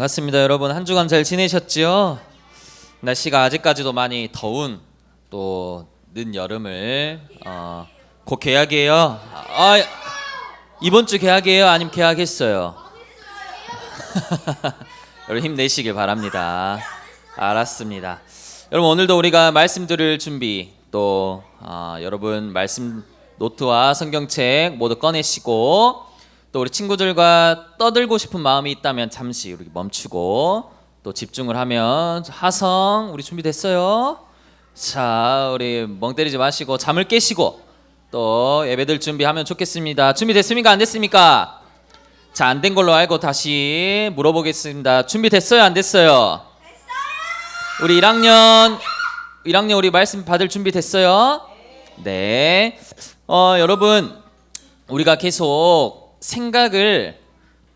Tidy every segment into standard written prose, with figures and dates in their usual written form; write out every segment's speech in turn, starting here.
반갑습니다. 여러분 한 주간 잘 지내셨지요? 날씨가 아직까지도 많이 더운 또 늦여름을 곧 개학이에요. 이번 주 개학이에요? 아니면 개학했어요? 여러분 힘내시길 바랍니다. 알았습니다. 여러분 오늘도 우리가 말씀 들을 준비 또 여러분 말씀 노트와 성경책 모두 꺼내시고 또 우리 친구들과 떠들고 싶은 마음이 있다면 잠시 우리 멈추고 또 집중을 하면 하성 우리 준비됐어요? 자 우리 멍 때리지 마시고 잠을 깨시고 또 예배들 준비하면 좋겠습니다. 준비됐습니까? 안 됐습니까? 자, 안 된 걸로 알고 다시 물어보겠습니다. 준비됐어요? 안 됐어요? 됐어요! 우리 1학년 우리 말씀 받을 준비 됐어요? 네. 여러분 우리가 계속 생각을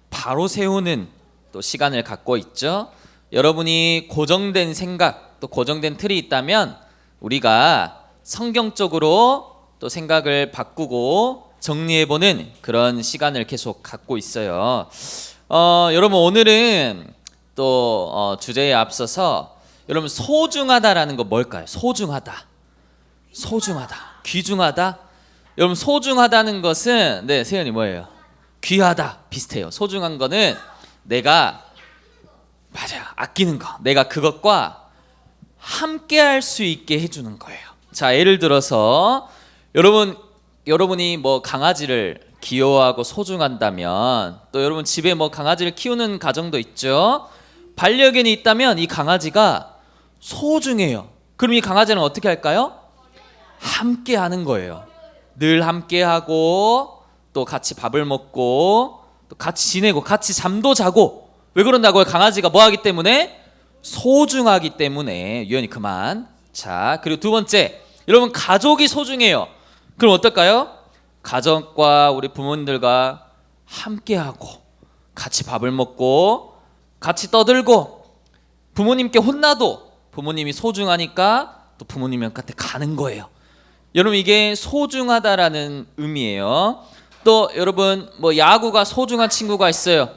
바로 세우는 또 시간을 갖고 있죠. 여러분이 고정된 생각 또 고정된 틀이 있다면 우리가 성경적으로 또 생각을 바꾸고 정리해보는 그런 시간을 계속 갖고 있어요. 여러분 오늘은 또 주제에 앞서서 여러분 소중하다라는 거 뭘까요? 소중하다, 귀중하다. 여러분 소중하다는 것은 세연이 뭐예요? 귀하다 비슷해요. 소중한 거는 내가 맞아요. 아끼는 거. 내가 그것과 함께 할 수 있게 해주는 거예요. 자, 예를 들어서 여러분이 뭐 강아지를 귀여워하고 소중한다면 또 여러분 집에 뭐 강아지를 키우는 가정도 있죠. 반려견이 있다면 이 강아지가 소중해요. 그럼 이 강아지는 어떻게 할까요? 함께 하는 거예요. 늘 함께 하고 또 같이 밥을 먹고 또 같이 지내고 같이 잠도 자고. 왜 그런다고요? 강아지가 뭐 하기 때문에? 소중하기 때문에. 유연이 그만. 자, 그리고 두 번째, 여러분 가족이 소중해요. 그럼 어떨까요? 가족과 우리 부모님들과 함께하고 같이 밥을 먹고 같이 떠들고 부모님께 혼나도 부모님이 소중하니까 또 부모님한테 가는 거예요. 여러분 이게 소중하다라는 의미예요. 또 여러분 뭐 야구가 소중한 친구가 있어요.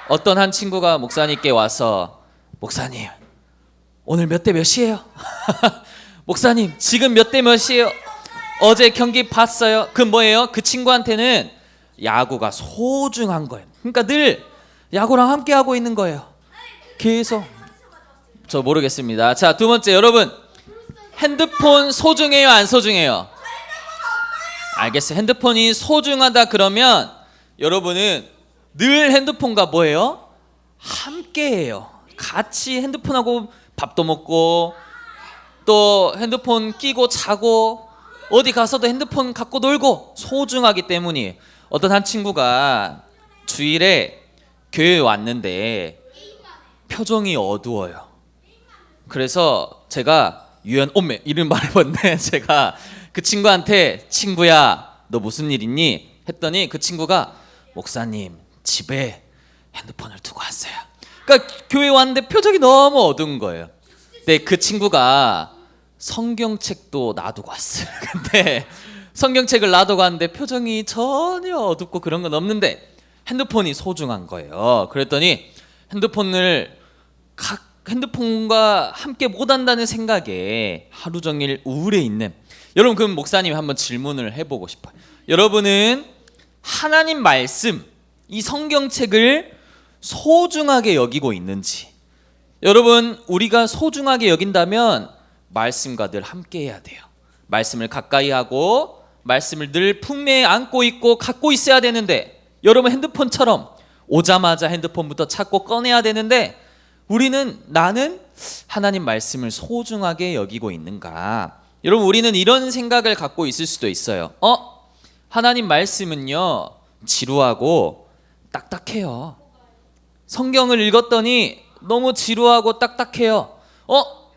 어떤 한 친구가 목사님께 와서 목사님 오늘 몇 대 몇이에요? 목사님 지금 몇 대 몇이에요? 어제 경기 봤어요? 그 뭐예요? 그 친구한테는 야구가 소중한 거예요. 그러니까 늘 야구랑 함께 하고 있는 거예요. 계속. 저 모르겠습니다. 자, 두 번째 여러분 핸드폰 소중해요? 안 소중해요? 알겠어요. 핸드폰이 소중하다 그러면 여러분은 늘 핸드폰과 뭐예요? 함께해요. 같이 핸드폰하고 밥도 먹고 또 핸드폰 끼고 자고 어디 가서도 핸드폰 갖고 놀고 소중하기 때문이에요. 어떤 한 친구가 주일에 교회에 왔는데 표정이 어두워요. 그래서 제가 이름 말해봤네. 제가 그 친구한테 친구야 너 무슨 일 있니? 했더니 그 친구가 목사님 집에 핸드폰을 두고 왔어요. 그러니까 교회 왔는데 표정이 너무 어두운 거예요. 근데 그 친구가 성경책도 놔두고 왔어요. 근데 성경책을 놔두고 왔는데 표정이 전혀 어둡고 그런 건 없는데 핸드폰이 소중한 거예요. 그랬더니 핸드폰과 함께 못 한다는 생각에 하루 종일 우울해 있는 여러분 그럼 목사님 한번 질문을 해보고 싶어요. 여러분은 하나님 말씀 이 성경책을 소중하게 여기고 있는지. 여러분 우리가 소중하게 여긴다면 말씀과 늘 함께 해야 돼요. 말씀을 가까이 하고 말씀을 늘 품에 안고 있고 갖고 있어야 되는데 여러분 핸드폰처럼 오자마자 핸드폰부터 찾고 꺼내야 되는데 나는 하나님 말씀을 소중하게 여기고 있는가? 여러분 우리는 이런 생각을 갖고 있을 수도 있어요. 하나님 말씀은요 지루하고 딱딱해요. 성경을 읽었더니 너무 지루하고 딱딱해요.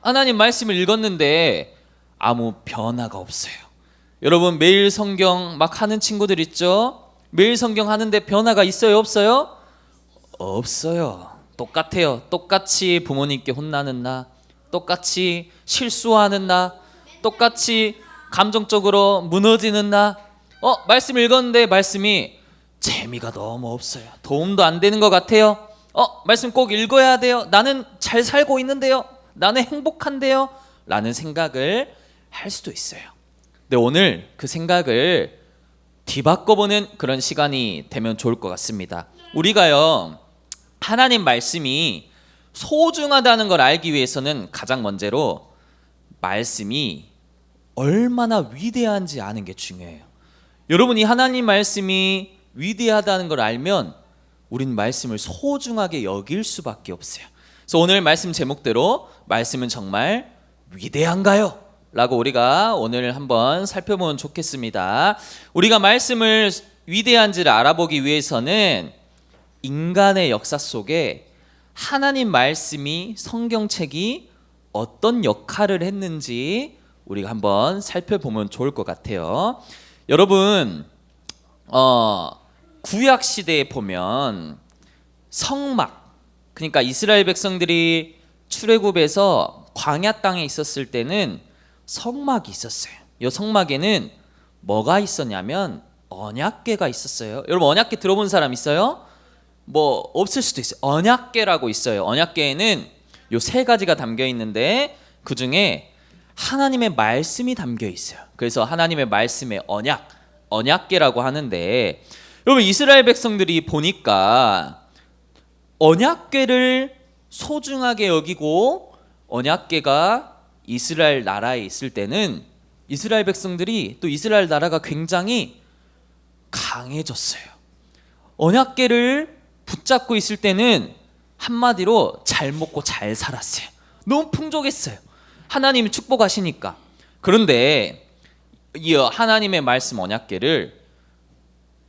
하나님 말씀을 읽었는데 아무 변화가 없어요. 여러분 매일 성경 막 하는 친구들 있죠? 매일 성경 하는데 변화가 있어요? 없어요? 없어요. 똑같아요. 똑같이 부모님께 혼나는 나, 똑같이 실수하는 나, 똑같이 감정적으로 무너지는 나. 말씀 읽었는데 말씀이 재미가 너무 없어요. 도움도 안 되는 것 같아요. 말씀 꼭 읽어야 돼요. 나는 잘 살고 있는데요. 나는 행복한데요. 라는 생각을 할 수도 있어요. 근데 오늘 그 생각을 뒤바꿔보는 그런 시간이 되면 좋을 것 같습니다. 우리가요, 하나님 말씀이 소중하다는 걸 알기 위해서는 가장 먼저로 말씀이 얼마나 위대한지 아는 게 중요해요. 여러분이 하나님 말씀이 위대하다는 걸 알면 우린 말씀을 소중하게 여길 수밖에 없어요. 그래서 오늘 말씀 제목대로 말씀은 정말 위대한가요? 라고 우리가 오늘 한번 살펴보면 좋겠습니다. 우리가 말씀을 위대한지를 알아보기 위해서는 인간의 역사 속에 하나님 말씀이, 성경책이 어떤 역할을 했는지 우리가 한번 살펴보면 좋을 것 같아요. 여러분, 구약 시대에 보면 성막, 그러니까 이스라엘 백성들이 출애굽에서 광야 땅에 있었을 때는 성막이 있었어요. 이 성막에는 뭐가 있었냐면 언약궤가 있었어요. 여러분, 언약궤 들어본 사람 있어요? 뭐 없을 수도 있어요. 언약궤라고 있어요. 언약궤에는 요 세 가지가 담겨 있는데 그 중에 하나님의 말씀이 담겨 있어요. 그래서 하나님의 말씀의 언약궤라고 하는데, 여러분 이스라엘 백성들이 보니까 언약궤를 소중하게 여기고 언약궤가 이스라엘 나라에 있을 때는 이스라엘 백성들이, 또 이스라엘 나라가 굉장히 강해졌어요. 언약궤를 붙잡고 있을 때는 한마디로 잘 먹고 잘 살았어요. 너무 풍족했어요. 하나님이 축복하시니까. 그런데 이 하나님의 말씀 언약궤를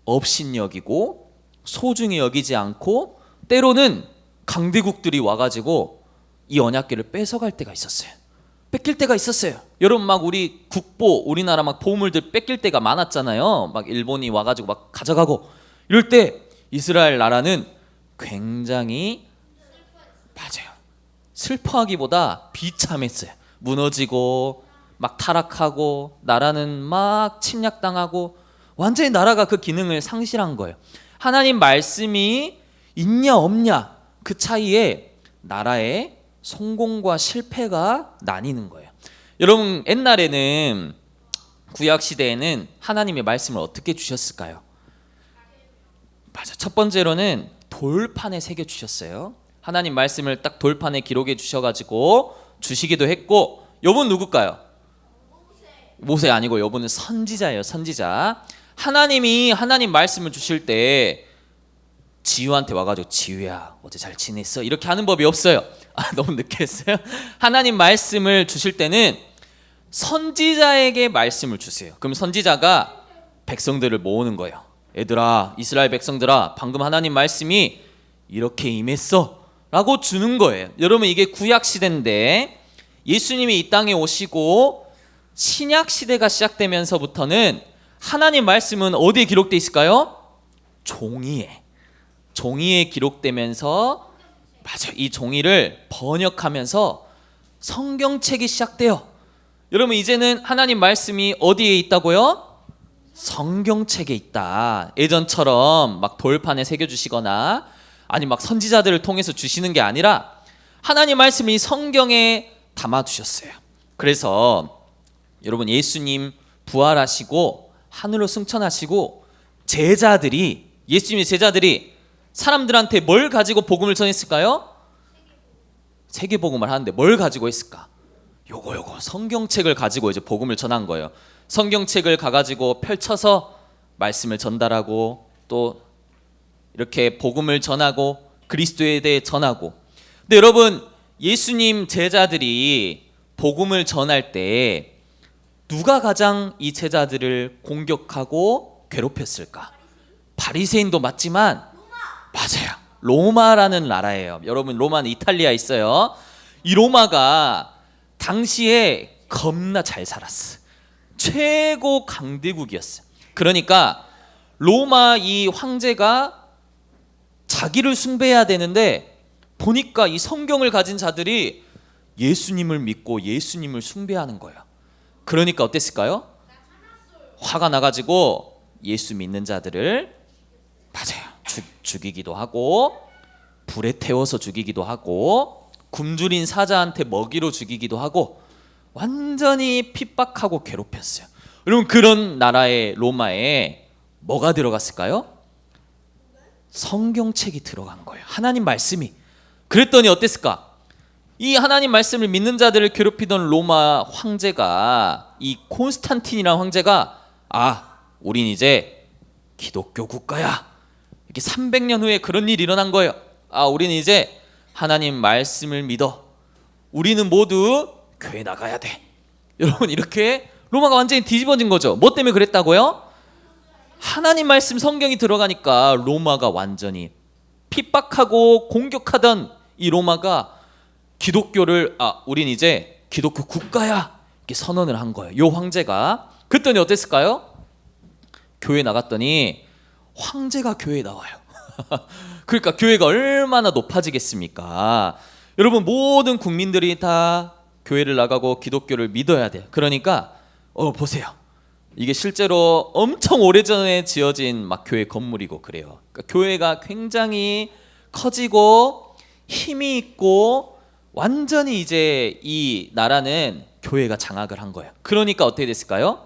업신여기고 소중히 여기지 않고 때로는 강대국들이 와가지고 이 언약궤를 뺏어갈 때가 있었어요. 뺏길 때가 있었어요. 여러분, 막 우리 국보, 우리나라 막 보물들 뺏길 때가 많았잖아요. 막 일본이 와가지고 막 가져가고 이럴 때 이스라엘 나라는 굉장히, 맞아요, 슬퍼하기보다 비참했어요. 무너지고 막 타락하고 나라는 막 침략당하고 완전히 나라가 그 기능을 상실한 거예요. 하나님 말씀이 있냐 없냐 그 차이에 나라의 성공과 실패가 나뉘는 거예요. 여러분, 옛날에는 구약 시대에는 하나님의 말씀을 어떻게 주셨을까요? 맞아, 첫 번째로는 돌판에 새겨 주셨어요. 하나님 말씀을 딱 돌판에 기록해 주셔가지고 주시기도 했고, 여분 누굴까요? 모세 아니고 여분은 선지자예요. 선지자. 하나님이 하나님 말씀을 주실 때 지우한테 와가지고 지우야 어제 잘 지냈어? 이렇게 하는 법이 없어요. 너무 늦게 했어요. 하나님 말씀을 주실 때는 선지자에게 말씀을 주세요. 그럼 선지자가 백성들을 모으는 거예요. 얘들아, 이스라엘 백성들아, 방금 하나님 말씀이 이렇게 임했어 라고 주는 거예요. 여러분, 이게 구약 시대인데 예수님이 이 땅에 오시고 신약 시대가 시작되면서부터는 하나님 말씀은 어디에 기록되어 있을까요? 종이에 기록되면서, 맞아, 이 종이를 번역하면서 성경책이 시작돼요. 여러분, 이제는 하나님 말씀이 어디에 있다고요? 성경책에 있다. 예전처럼 막 돌판에 새겨주시거나 아니 막 선지자들을 통해서 주시는 게 아니라 하나님 말씀이 성경에 담아두셨어요. 그래서 여러분, 예수님 부활하시고 하늘로 승천하시고 예수님의 제자들이 사람들한테 뭘 가지고 복음을 전했을까요? 세계복음을 하는데 뭘 가지고 했을까? 요거 성경책을 가지고 이제 복음을 전한 거예요. 성경책을 가가지고 펼쳐서 말씀을 전달하고 또 이렇게 복음을 전하고 그리스도에 대해 전하고. 근데 여러분, 예수님 제자들이 복음을 전할 때 누가 가장 이 제자들을 공격하고 괴롭혔을까? 바리새인도 맞지만, 맞아요, 로마라는 나라예요. 여러분, 로마는 이탈리아에 있어요. 이 로마가 당시에 겁나 잘 살았어. 최고 강대국이었어. 그러니까 로마 이 황제가 자기를 숭배해야 되는데 보니까 이 성경을 가진 자들이 예수님을 믿고 예수님을 숭배하는 거예요. 그러니까 어땠을까요? 화가 나가지고 예수 믿는 자들을, 맞아요, 죽이기도 하고 불에 태워서 죽이기도 하고 굶주린 사자한테 먹이로 죽이기도 하고 완전히 핍박하고 괴롭혔어요. 여러분 그런 나라의 로마에 뭐가 들어갔을까요? 성경책이 들어간 거예요. 하나님 말씀이. 그랬더니 어땠을까? 이 하나님 말씀을 믿는 자들을 괴롭히던 로마 황제가, 이 콘스탄틴이라는 황제가, 우린 이제 기독교 국가야. 이렇게 300년 후에 그런 일이 일어난 거예요. 우리는 이제 하나님 말씀을 믿어. 우리는 모두 교회 나가야 돼. 여러분 이렇게 로마가 완전히 뒤집어진 거죠. 뭐 때문에 그랬다고요? 하나님 말씀 성경이 들어가니까 로마가 완전히 핍박하고 공격하던 이 로마가 기독교를 우린 이제 기독교 국가야 이렇게 선언을 한 거예요. 요 황제가. 그랬더니 어땠을까요? 교회 나갔더니 황제가 교회에 나와요. 그러니까 교회가 얼마나 높아지겠습니까? 여러분 모든 국민들이 다 교회를 나가고 기독교를 믿어야 돼요. 그러니까 보세요. 이게 실제로 엄청 오래전에 지어진 막 교회 건물이고 그래요. 그러니까 교회가 굉장히 커지고 힘이 있고 완전히 이제 이 나라는 교회가 장악을 한 거예요. 그러니까 어떻게 됐을까요?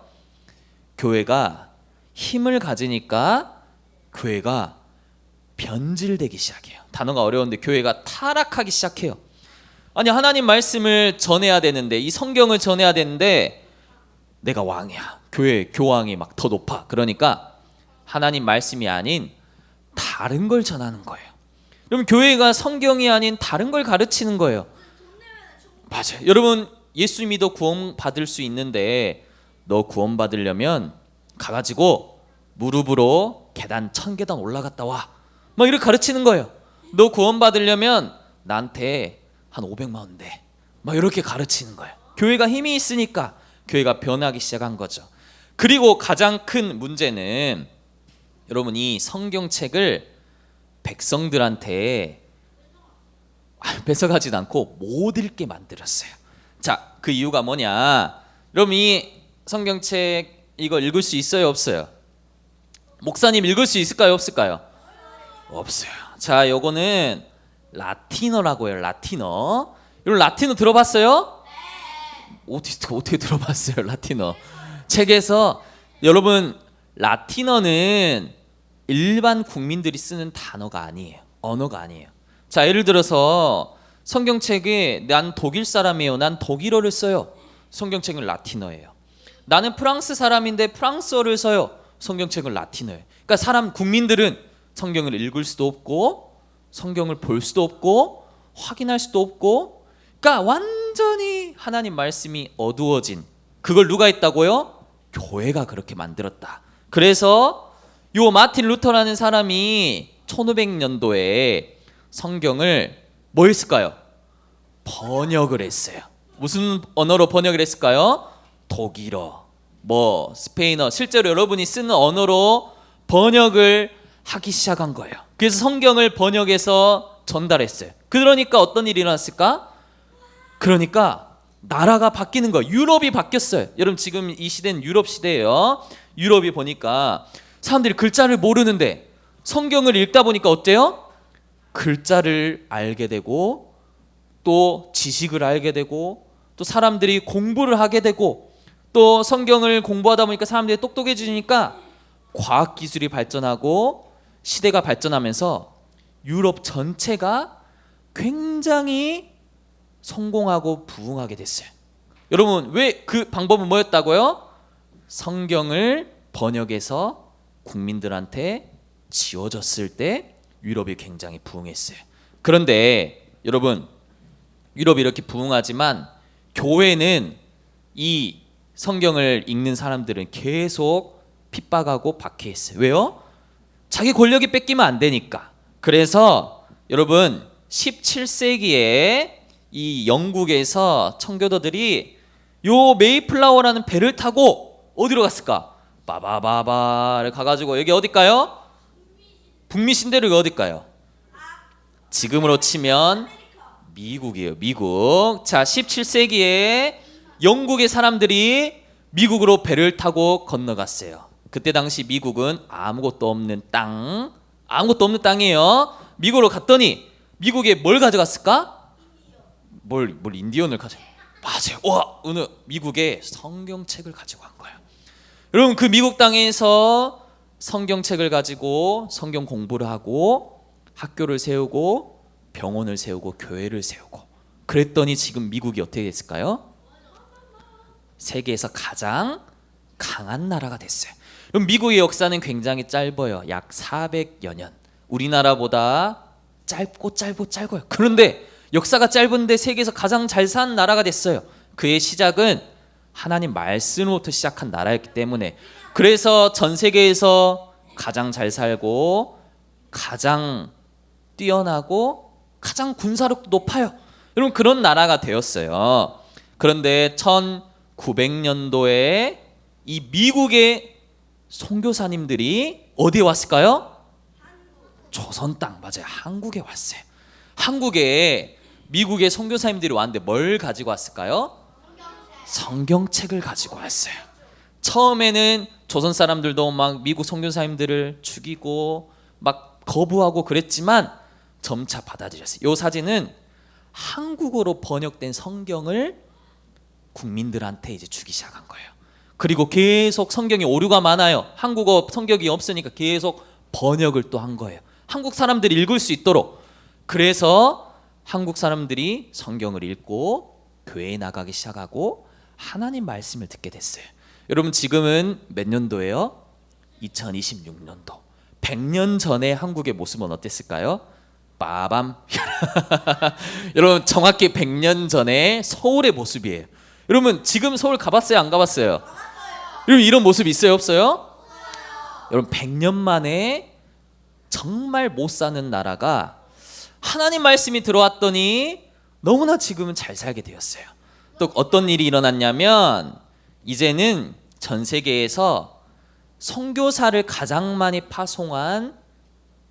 교회가 힘을 가지니까 교회가 변질되기 시작해요. 단어가 어려운데 교회가 타락하기 시작해요. 아니 하나님 말씀을 전해야 되는데 이 성경을 전해야 되는데 내가 왕이야. 교회 교황이 막 더 높아. 그러니까 하나님 말씀이 아닌 다른 걸 전하는 거예요. 그럼 교회가 성경이 아닌 다른 걸 가르치는 거예요. 맞아요. 여러분 예수 믿어 구원 받을 수 있는데 너 구원 받으려면 가가지고 무릎으로 계단 1000계단 올라갔다 와. 막 이렇게 가르치는 거예요. 너 구원 받으려면 나한테 한 500만 원 내. 막 이렇게 가르치는 거예요. 교회가 힘이 있으니까 교회가 변하기 시작한 거죠. 그리고 가장 큰 문제는 여러분 이 성경책을 백성들한테 뺏어가지도 않고 못 읽게 만들었어요. 자, 그 이유가 뭐냐? 여러분 이 성경책 이거 읽을 수 있어요, 없어요? 목사님 읽을 수 있을까요, 없을까요? 없어요. 자, 요거는 라틴어라고 해요. 라틴어. 여러분 라틴어 들어봤어요? 어떻게 들어봤어요? 라틴어. 책에서 여러분 라틴어는 일반 국민들이 쓰는 단어가 아니에요. 언어가 아니에요. 자, 예를 들어서 성경책에 난 독일 사람이에요. 난 독일어를 써요. 성경책은 라틴어예요. 나는 프랑스 사람인데 프랑스어를 써요. 성경책은 라틴어예요. 그러니까 국민들은 성경을 읽을 수도 없고 성경을 볼 수도 없고 확인할 수도 없고 그러니까 완전히 하나님 말씀이 어두워진 그걸 누가 했다고요? 교회가 그렇게 만들었다. 그래서 요 마틴 루터라는 사람이 1500년도에 성경을 뭐 했을까요? 번역을 했어요. 무슨 언어로 번역을 했을까요? 독일어, 스페인어, 실제로 여러분이 쓰는 언어로 번역을 하기 시작한 거예요. 그래서 성경을 번역해서 전달했어요. 그러니까 어떤 일이 일어났을까? 그러니까 나라가 바뀌는 거예요. 유럽이 바뀌었어요. 여러분 지금 이 시대는 유럽 시대예요. 유럽이 보니까 사람들이 글자를 모르는데 성경을 읽다 보니까 어때요? 글자를 알게 되고 또 지식을 알게 되고 또 사람들이 공부를 하게 되고 또 성경을 공부하다 보니까 사람들이 똑똑해지니까 과학기술이 발전하고 시대가 발전하면서 유럽 전체가 굉장히 성공하고 부흥하게 됐어요. 여러분 왜 그 방법은 뭐였다고요? 성경을 번역해서 국민들한테 지워졌을 때 유럽이 굉장히 부흥했어요. 그런데 여러분 유럽이 이렇게 부흥하지만 교회는 이 성경을 읽는 사람들은 계속 핍박하고 박해했어요. 왜요? 자기 권력이 뺏기면 안 되니까. 그래서 여러분 17세기에 이 영국에서 청교도들이 요 메이플라워라는 배를 타고 어디로 갔을까? 바바바바를 가가지고 여기 어딜까요? 북미 신대륙이 어딜까요? 지금으로 치면 미국이에요. 미국. 자, 17세기에 영국의 사람들이 미국으로 배를 타고 건너갔어요. 그때 당시 미국은 아무것도 없는 땅이에요. 미국으로 갔더니 미국에 뭘 가져갔을까? 뭘 인디언을 가져? 맞아요. 와, 오늘 미국에 성경책을 가지고 간 거예요. 여러분 그 미국 땅에서 성경책을 가지고 성경 공부를 하고 학교를 세우고 병원을 세우고 교회를 세우고 그랬더니 지금 미국이 어떻게 됐을까요? 세계에서 가장 강한 나라가 됐어요. 그럼 미국의 역사는 굉장히 짧아요. 약 400여 년. 우리나라보다 짧고 짧아요. 그런데 역사가 짧은데 세계에서 가장 잘 산 나라가 됐어요. 그의 시작은 하나님 말씀으로부터 시작한 나라였기 때문에 그래서 전 세계에서 가장 잘 살고 가장 뛰어나고 가장 군사력도 높아요. 여러분 그런 나라가 되었어요. 그런데 1900년도에 이 미국의 선교사님들이 어디에 왔을까요? 조선 땅, 맞아요. 한국에 왔어요. 한국에 미국의 선교사님들이 왔는데 뭘 가지고 왔을까요? 성경책을 가지고 왔어요. 처음에는 조선 사람들도 막 미국 선교사님들을 죽이고 막 거부하고 그랬지만 점차 받아들였어요. 이 사진은 한국어로 번역된 성경을 국민들한테 이제 주기 시작한 거예요. 그리고 계속 성경에 오류가 많아요. 한국어 성경이 없으니까 계속 번역을 또 한 거예요. 한국 사람들이 읽을 수 있도록. 그래서 한국 사람들이 성경을 읽고 교회에 나가기 시작하고 하나님 말씀을 듣게 됐어요. 여러분 지금은 몇 년도예요? 2026년도. 100년 전에 한국의 모습은 어땠을까요? 빠밤. 여러분 정확히 100년 전에 서울의 모습이에요. 여러분 지금 서울 가봤어요? 안 가봤어요? 여러분 이런 모습 있어요? 없어요? 여러분 100년 만에 정말 못 사는 나라가 하나님 말씀이 들어왔더니 너무나 지금은 잘 살게 되었어요. 또 어떤 일이 일어났냐면 이제는 전 세계에서 선교사를 가장 많이 파송한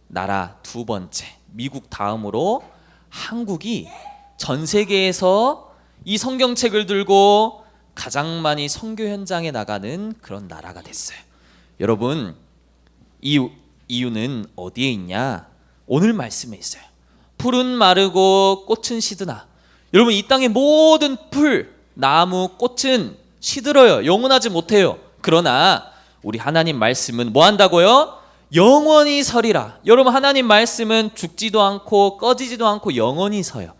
나라 두 번째, 미국 다음으로 한국이 전 세계에서 이 성경책을 들고 가장 많이 선교 현장에 나가는 그런 나라가 됐어요. 여러분 이유는 어디에 있냐? 오늘 말씀에 있어요. 풀은 마르고 꽃은 시드나. 여러분 이 땅의 모든 풀, 나무, 꽃은 시들어요. 영원하지 못해요. 그러나 우리 하나님 말씀은 뭐 한다고요? 영원히 서리라. 여러분 하나님 말씀은 죽지도 않고 꺼지지도 않고 영원히 서요.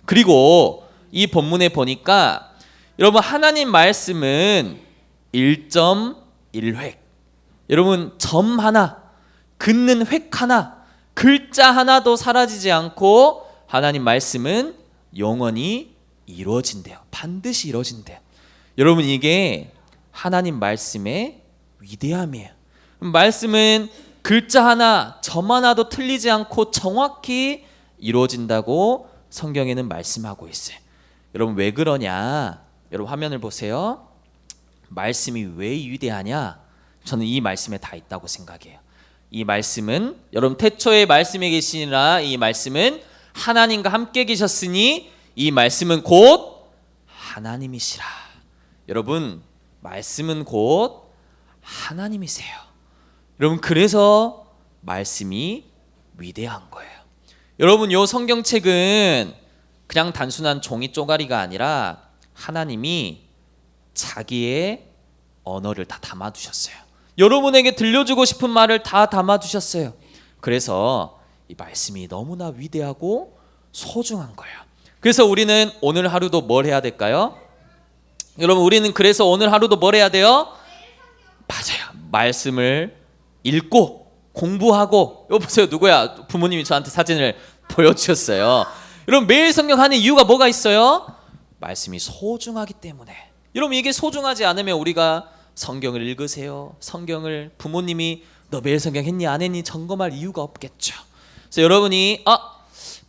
그리고 이 본문에 보니까 여러분 하나님 말씀은 1.1획. 여러분 점 하나, 긋는 획 하나, 글자 하나도 사라지지 않고 하나님 말씀은 영원히 이루어진대요. 반드시 이루어진대요. 여러분 이게 하나님 말씀의 위대함이에요. 말씀은 글자 하나, 점 하나도 틀리지 않고 정확히 이루어진다고 성경에는 말씀하고 있어요. 여러분 왜 그러냐? 여러분 화면을 보세요. 말씀이 왜 위대하냐? 저는 이 말씀에 다 있다고 생각해요. 이 말씀은 여러분 태초에 말씀에 계시니라. 이 말씀은 하나님과 함께 계셨으니 이 말씀은 곧 하나님이시라. 여러분 말씀은 곧 하나님이세요. 여러분 그래서 말씀이 위대한 거예요. 여러분 요 성경책은 그냥 단순한 종이 쪼가리가 아니라 하나님이 자기의 언어를 다 담아두셨어요. 여러분에게 들려주고 싶은 말을 다 담아두셨어요. 그래서 이 말씀이 너무나 위대하고 소중한 거예요. 그래서 우리는 오늘 하루도 뭘 해야 될까요? 여러분 우리는 그래서 오늘 하루도 뭘 해야 돼요? 맞아요. 말씀을 읽고 공부하고. 여기 보세요. 누구야? 부모님이 저한테 사진을 보여주셨어요. 여러분 매일 성경 하는 이유가 뭐가 있어요? 말씀이 소중하기 때문에. 여러분 이게 소중하지 않으면 우리가 성경을 읽으세요. 성경을 부모님이 너 매일 성경 했니 안 했니 점검할 이유가 없겠죠. 그래서 여러분이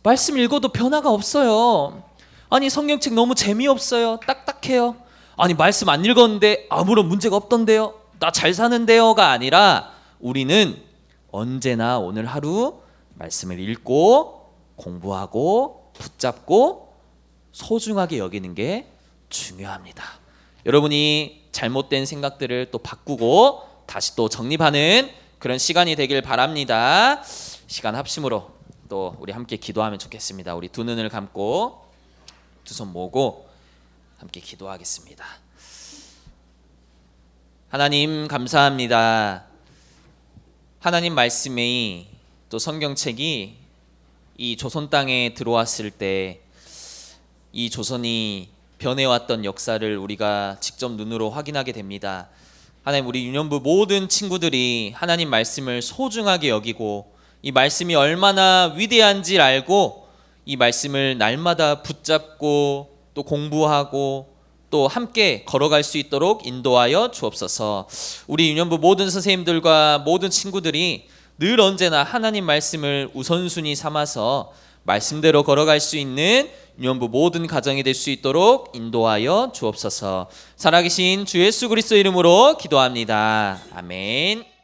말씀 읽어도 변화가 없어요. 아니 성경책 너무 재미없어요. 딱딱해요. 아니 말씀 안 읽었는데 아무런 문제가 없던데요. 나 잘 사는데요가 아니라 우리는 언제나 오늘 하루 말씀을 읽고 공부하고 붙잡고 소중하게 여기는 게 중요합니다. 여러분이 잘못된 생각들을 또 바꾸고 다시 또 정립하는 그런 시간이 되길 바랍니다. 시간 합심으로 또 우리 함께 기도하면 좋겠습니다. 우리 두 눈을 감고 두 손 모으고 함께 기도하겠습니다. 하나님 감사합니다. 하나님 말씀이 또 성경책이 이 조선 땅에 들어왔을 때 이 조선이 변해왔던 역사를 우리가 직접 눈으로 확인하게 됩니다. 하나님, 우리 유년부 모든 친구들이 하나님 말씀을 소중하게 여기고 이 말씀이 얼마나 위대한지 알고 이 말씀을 날마다 붙잡고 또 공부하고 또 함께 걸어갈 수 있도록 인도하여 주옵소서. 우리 유년부 모든 선생님들과 모든 친구들이 늘 언제나 하나님 말씀을 우선순위 삼아서 말씀대로 걸어갈 수 있는 유년부 모든 가정이 될 수 있도록 인도하여 주옵소서. 살아계신 주 예수 그리스도 이름으로 기도합니다. 아멘.